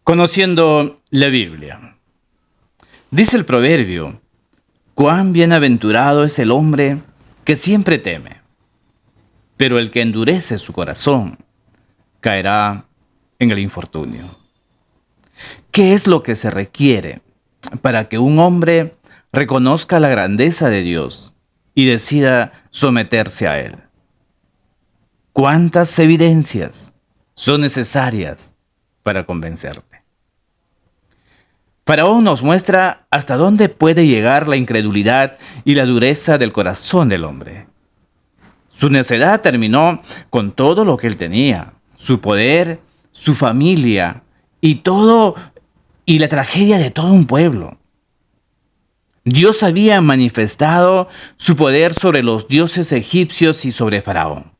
Conociendo la Biblia. Dice el proverbio: cuán bienaventurado es el hombre que siempre teme, pero el que endurece su corazón caerá en el infortunio. ¿Qué es lo que se requiere para que un hombre reconozca la grandeza de Dios y decida someterse a Él? ¿Cuántas evidencias son necesarias para convencerte? Faraón nos muestra hasta dónde puede llegar la incredulidad y la dureza del corazón del hombre. Su necedad terminó con todo lo que él tenía, su poder, su familia y la tragedia de todo un pueblo. Dios había manifestado su poder sobre los dioses egipcios y sobre Faraón.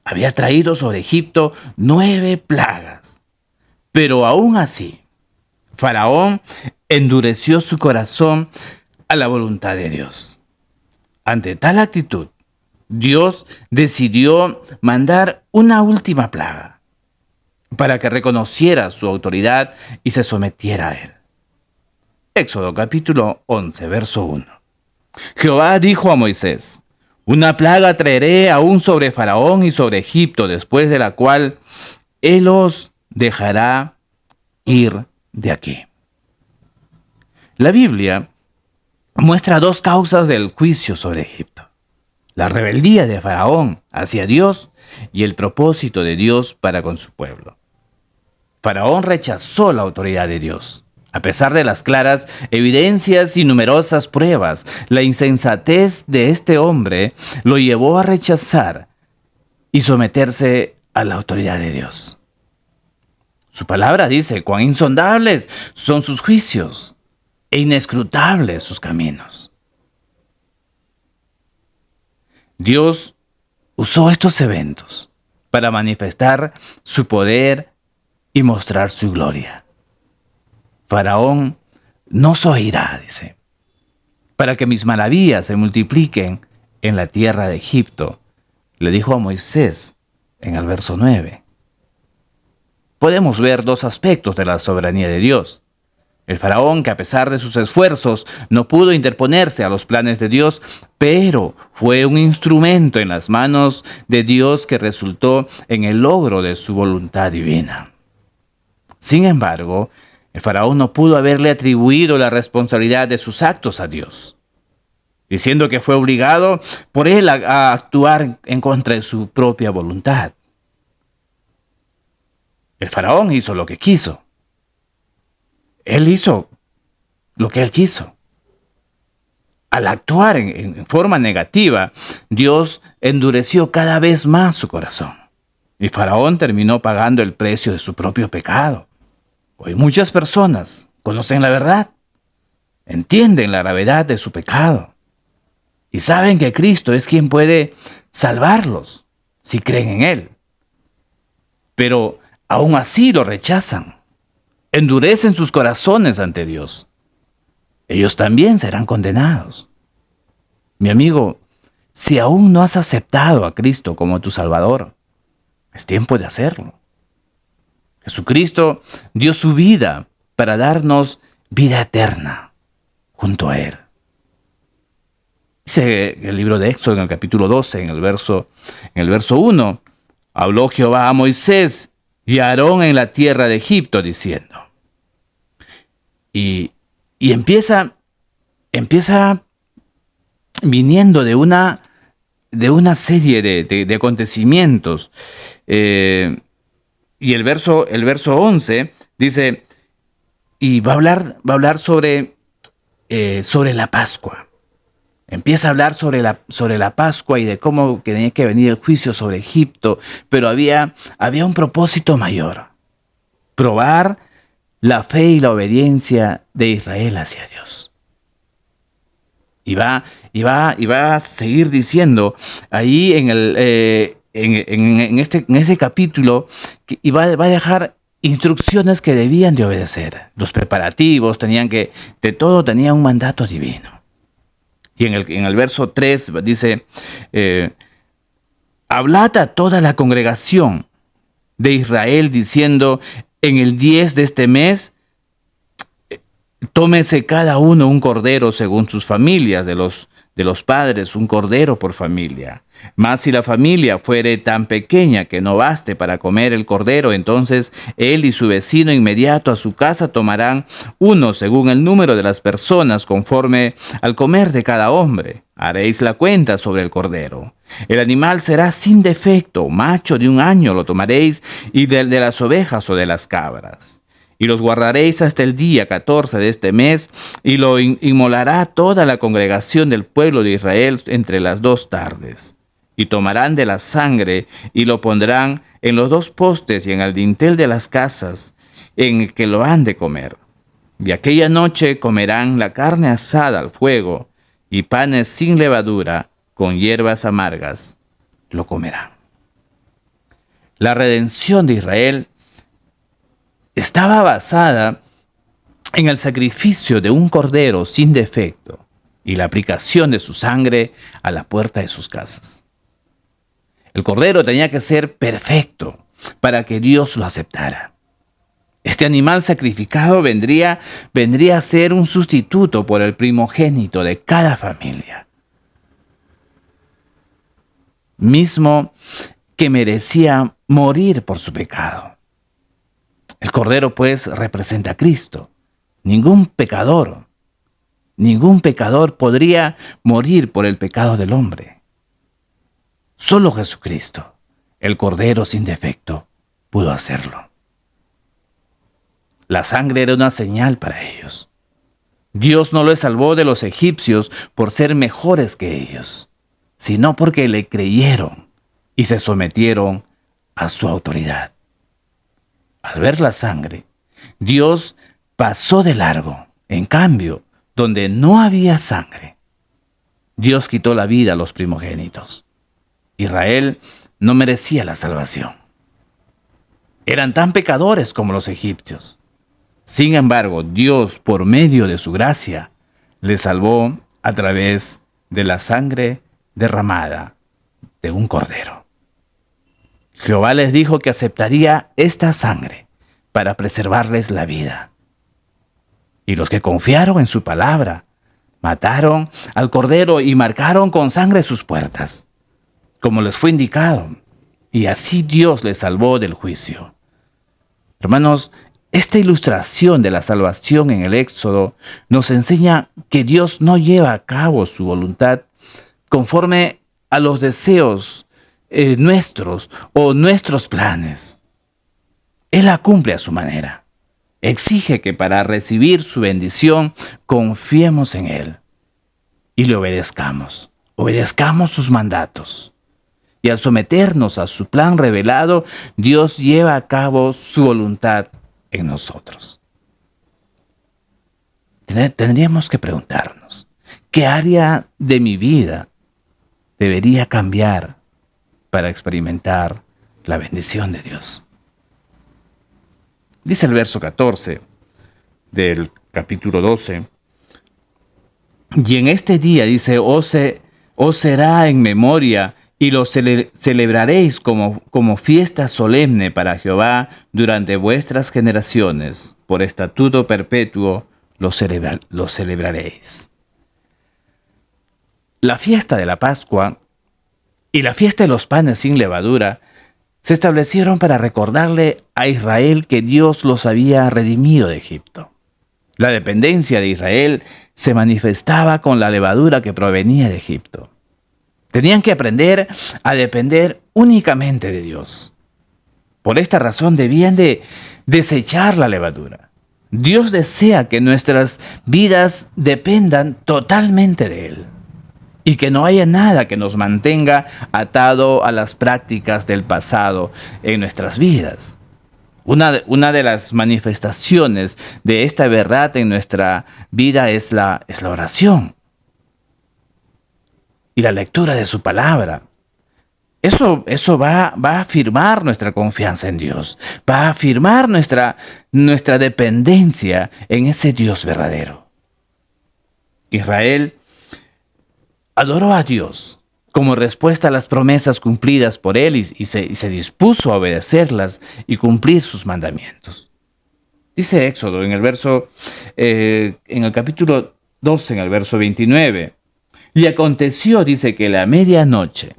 Había traído sobre Egipto 9 plagas. Pero aún así, Faraón endureció su corazón a la voluntad de Dios. Ante tal actitud, Dios decidió mandar una última plaga para que reconociera su autoridad y se sometiera a él. Éxodo capítulo 11, verso 1. Jehová dijo a Moisés: una plaga traeré aún sobre Faraón y sobre Egipto, después de la cual él os dejará ir de aquí. La Biblia muestra 2 causas del juicio sobre Egipto: la rebeldía de Faraón hacia Dios y el propósito de Dios para con su pueblo. Faraón rechazó la autoridad de Dios. A pesar de las claras evidencias y numerosas pruebas, la insensatez de este hombre lo llevó a rechazar y someterse a la autoridad de Dios. Su palabra dice: cuán insondables son sus juicios e inescrutables sus caminos. Dios usó estos eventos para manifestar su poder y mostrar su gloria. Faraón no se oirá, dice, para que mis maravillas se multipliquen en la tierra de Egipto, le dijo a Moisés en el verso 9. Podemos ver 2 aspectos de la soberanía de Dios. El faraón, que a pesar de sus esfuerzos no pudo interponerse a los planes de Dios, pero fue un instrumento en las manos de Dios que resultó en el logro de su voluntad divina. Sin embargo, el faraón no pudo haberle atribuido la responsabilidad de sus actos a Dios, diciendo que fue obligado por él a actuar en contra de su propia voluntad. El faraón hizo lo que quiso. Él hizo lo que él quiso. Al actuar en forma negativa, Dios endureció cada vez más su corazón. Y Faraón terminó pagando el precio de su propio pecado. Hoy muchas personas conocen la verdad, entienden la gravedad de su pecado y saben que Cristo es quien puede salvarlos si creen en Él. Pero aún así lo rechazan. Endurecen sus corazones ante Dios. Ellos también serán condenados. Mi amigo, si aún no has aceptado a Cristo como tu Salvador, es tiempo de hacerlo. Jesucristo dio su vida para darnos vida eterna junto a Él. Dice el libro de Éxodo en el capítulo 12, en el verso 1, habló Jehová a Moisés y a Aarón en la tierra de Egipto, diciendo. Y empieza viniendo de una serie de acontecimientos. Y el verso 11 dice, y va a hablar sobre la Pascua. Empieza a hablar sobre la Pascua y de cómo tenía que venir el juicio sobre Egipto, pero había un propósito mayor: probar la fe y la obediencia de Israel hacia Dios. Y va a seguir diciendo ahí en ese capítulo, y va a dejar instrucciones que debían de obedecer. Los preparativos de todo tenía un mandato divino. Y en el verso 3 dice, hablad a toda la congregación de Israel diciendo, en el 10 de este mes, tómese cada uno un cordero según sus familias, de los padres, un cordero por familia. Mas si la familia fuere tan pequeña que no baste para comer el cordero, entonces él y su vecino inmediato a su casa tomarán uno según el número de las personas, conforme al comer de cada hombre. Haréis la cuenta sobre el cordero. El animal será sin defecto, macho de 1 año lo tomaréis, y de las ovejas o de las cabras. Y los guardaréis hasta el día 14 de este mes, y lo inmolará toda la congregación del pueblo de Israel entre las 2 tardes. Y tomarán de la sangre, y lo pondrán en los 2 postes y en el dintel de las casas, en que lo han de comer. Y aquella noche comerán la carne asada al fuego, y panes sin levadura, con hierbas amargas, lo comerán. La redención de Israel estaba basada en el sacrificio de un cordero sin defecto y la aplicación de su sangre a la puerta de sus casas. El cordero tenía que ser perfecto para que Dios lo aceptara. Este animal sacrificado vendría a ser un sustituto por el primogénito de cada familia, mismo que merecía morir por su pecado. El cordero, pues, representa a Cristo. Ningún pecador podría morir por el pecado del hombre. Solo Jesucristo, el cordero sin defecto, pudo hacerlo. La sangre era una señal para ellos. Dios no los salvó de los egipcios por ser mejores que ellos, sino porque le creyeron y se sometieron a su autoridad. Al ver la sangre, Dios pasó de largo. En cambio, donde no había sangre, Dios quitó la vida a los primogénitos. Israel no merecía la salvación. Eran tan pecadores como los egipcios. Sin embargo, Dios, por medio de su gracia, les salvó a través de la sangre derramada de un cordero. Jehová les dijo que aceptaría esta sangre para preservarles la vida. Y los que confiaron en su palabra, mataron al cordero y marcaron con sangre sus puertas, como les fue indicado, y así Dios les salvó del juicio. Hermanos, esta ilustración de la salvación en el Éxodo nos enseña que Dios no lleva a cabo su voluntad conforme a los deseos nuestros o nuestros planes. Él la cumple a su manera. Exige que para recibir su bendición confiemos en Él y le obedezcamos. Obedezcamos sus mandatos. Y al someternos a su plan revelado, Dios lleva a cabo su voluntad en nosotros. Tendríamos que preguntarnos, ¿qué área de mi vida debería cambiar para experimentar la bendición de Dios? Dice el verso 14 del capítulo 12, y en este día, dice, os será en memoria y lo celebraréis como fiesta solemne para Jehová durante vuestras generaciones. Por estatuto perpetuo lo celebraréis. La fiesta de la Pascua y la fiesta de los panes sin levadura se establecieron para recordarle a Israel que Dios los había redimido de Egipto. La dependencia de Israel se manifestaba con la levadura que provenía de Egipto. Tenían que aprender a depender únicamente de Dios. Por esta razón debían de desechar la levadura. Dios desea que nuestras vidas dependan totalmente de Él. y que no haya nada que nos mantenga atado a las prácticas del pasado en nuestras vidas. Una de las manifestaciones de esta verdad en nuestra vida es la oración y la lectura de su palabra. Eso va a afirmar nuestra confianza en Dios, va a afirmar nuestra dependencia en ese Dios verdadero. Israel adoró a Dios como respuesta a las promesas cumplidas por él y se dispuso a obedecerlas y cumplir sus mandamientos. Dice Éxodo en el capítulo 12, en el verso 29. Y aconteció, dice, que la medianoche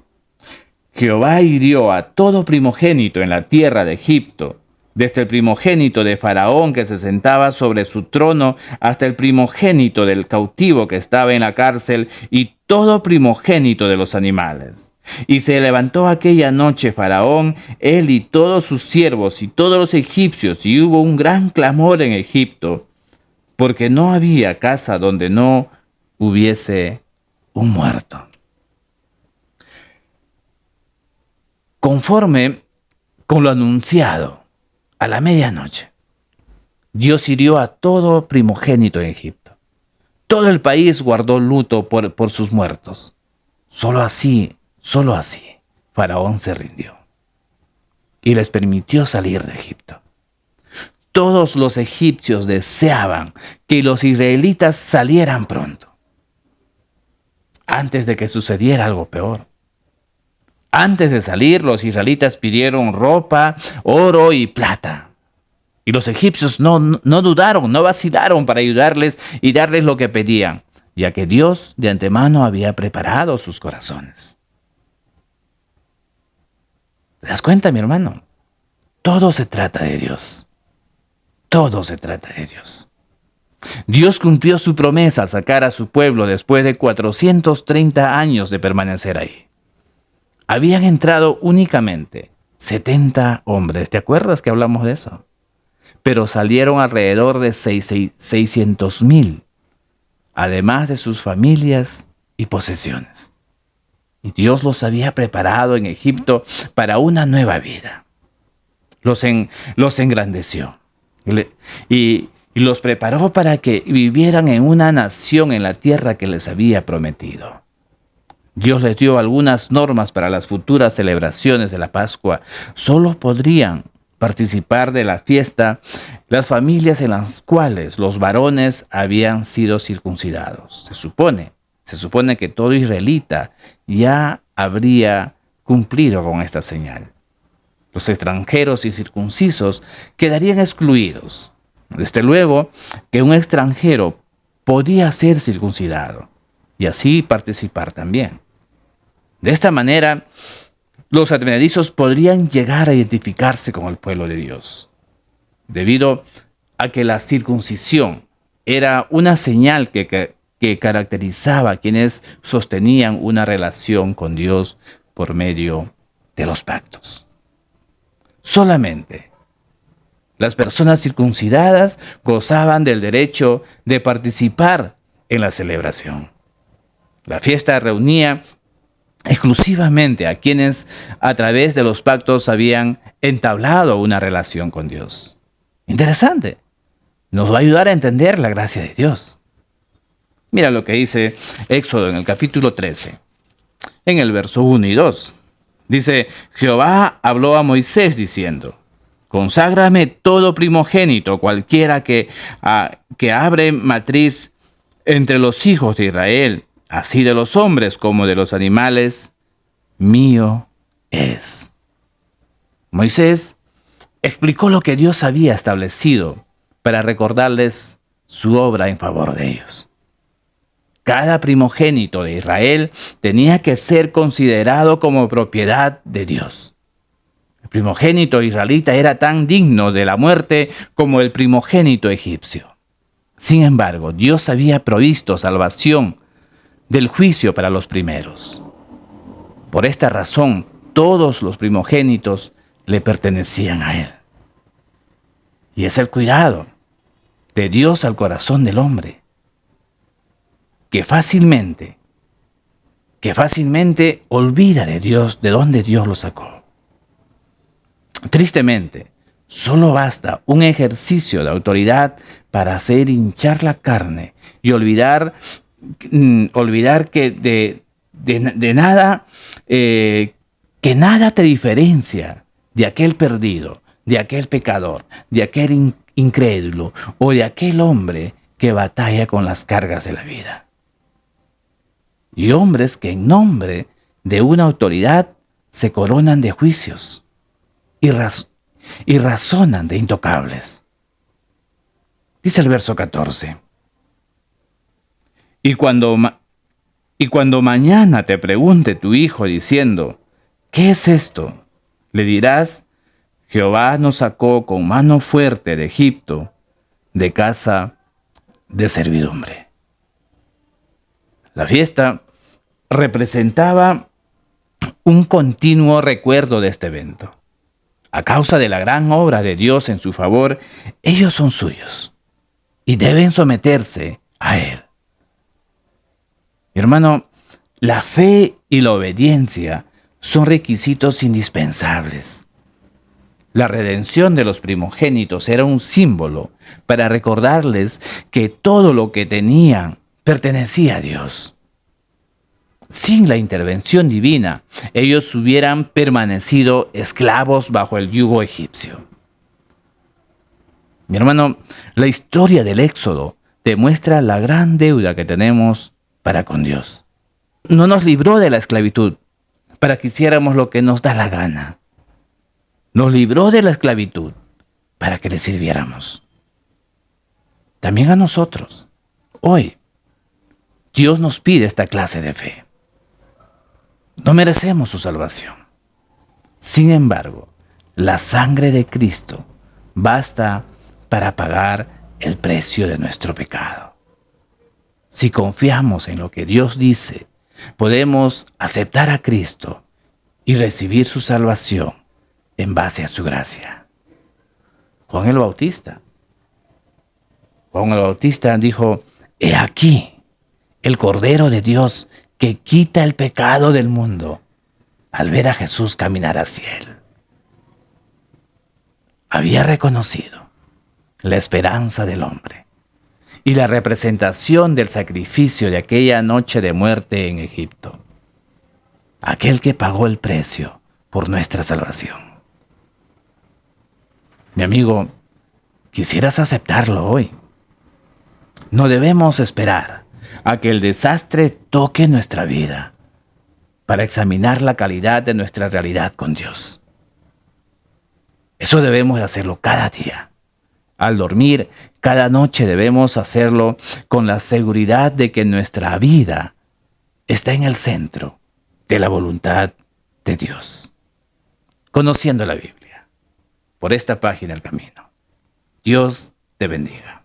Jehová hirió a todo primogénito en la tierra de Egipto, desde el primogénito de Faraón que se sentaba sobre su trono hasta el primogénito del cautivo que estaba en la cárcel y todo primogénito de los animales. Y se levantó aquella noche Faraón, él y todos sus siervos y todos los egipcios, y hubo un gran clamor en Egipto, porque no había casa donde no hubiese un muerto. Conforme con lo anunciado, a la medianoche, Dios hirió a todo primogénito en Egipto. Todo el país guardó luto por sus muertos. Solo así, Faraón se rindió y les permitió salir de Egipto. Todos los egipcios deseaban que los israelitas salieran pronto, antes de que sucediera algo peor. Antes de salir, los israelitas pidieron ropa, oro y plata. Y los egipcios no dudaron, no vacilaron para ayudarles y darles lo que pedían, ya que Dios de antemano había preparado sus corazones. ¿Te das cuenta, mi hermano? Todo se trata de Dios. Todo se trata de Dios. Dios cumplió su promesa a sacar a su pueblo después de 430 años de permanecer ahí. Habían entrado únicamente 70 hombres. ¿Te acuerdas que hablamos de eso? Pero salieron alrededor de 600,000, además de sus familias y posesiones. Y Dios los había preparado en Egipto para una nueva vida. Los engrandeció y los preparó para que vivieran en una nación en la tierra que les había prometido. Dios les dio algunas normas para las futuras celebraciones de la Pascua. Solo podrían participar de la fiesta las familias en las cuales los varones habían sido circuncidados. Se supone que todo israelita ya habría cumplido con esta señal. Los extranjeros y circuncisos quedarían excluidos. Desde luego que un extranjero podía ser circuncidado y así participar también. De esta manera, los advenedizos podrían llegar a identificarse con el pueblo de Dios, debido a que la circuncisión era una señal que caracterizaba a quienes sostenían una relación con Dios por medio de los pactos. Solamente las personas circuncidadas gozaban del derecho de participar en la celebración. La fiesta reunía exclusivamente a quienes a través de los pactos habían entablado una relación con Dios. Interesante. Nos va a ayudar a entender la gracia de Dios. Mira lo que dice Éxodo en el capítulo 13, en el verso 1 y 2. Dice, Jehová habló a Moisés diciendo, conságrame todo primogénito, cualquiera que abre matriz entre los hijos de Israel, así de los hombres como de los animales, mío es. Moisés explicó lo que Dios había establecido para recordarles su obra en favor de ellos. Cada primogénito de Israel tenía que ser considerado como propiedad de Dios. El primogénito israelita era tan digno de la muerte como el primogénito egipcio. Sin embargo, Dios había provisto salvación del juicio para los primeros. Por esta razón, todos los primogénitos le pertenecían a Él. Y es el cuidado de Dios al corazón del hombre, que fácilmente que fácilmente olvida de Dios, de dónde Dios lo sacó. Tristemente, solo basta un ejercicio de autoridad para hacer hinchar la carne y olvidar que de nada, que nada te diferencia de aquel perdido, de aquel pecador, de aquel incrédulo o de aquel hombre que batalla con las cargas de la vida. Y hombres que en nombre de una autoridad se coronan de juicios y razonan de intocables. Dice el verso 14. Y cuando mañana te pregunte tu hijo diciendo, ¿qué es esto? Le dirás, Jehová nos sacó con mano fuerte de Egipto, de casa de servidumbre. La fiesta representaba un continuo recuerdo de este evento. A causa de la gran obra de Dios en su favor, ellos son suyos y deben someterse a Él. Mi hermano, la fe y la obediencia son requisitos indispensables. La redención de los primogénitos era un símbolo para recordarles que todo lo que tenían pertenecía a Dios. Sin la intervención divina, ellos hubieran permanecido esclavos bajo el yugo egipcio. Mi hermano, la historia del Éxodo demuestra la gran deuda que tenemos para con Dios. No nos libró de la esclavitud para que hiciéramos lo que nos da la gana. Nos libró de la esclavitud para que le sirviéramos. También a nosotros, hoy, Dios nos pide esta clase de fe. No merecemos su salvación. Sin embargo, la sangre de Cristo basta para pagar el precio de nuestro pecado. Si confiamos en lo que Dios dice, podemos aceptar a Cristo y recibir su salvación en base a su gracia. Juan el Bautista dijo, he aquí el Cordero de Dios que quita el pecado del mundo, al ver a Jesús caminar hacia él. Había reconocido la esperanza del hombre y la representación del sacrificio de aquella noche de muerte en Egipto, aquel que pagó el precio por nuestra salvación. Mi amigo, quisieras aceptarlo hoy. No debemos esperar a que el desastre toque nuestra vida para examinar la calidad de nuestra realidad con Dios. Eso debemos hacerlo cada día. Al dormir, cada noche debemos hacerlo con la seguridad de que nuestra vida está en el centro de la voluntad de Dios. Conociendo la Biblia, por esta página El Camino. Dios te bendiga.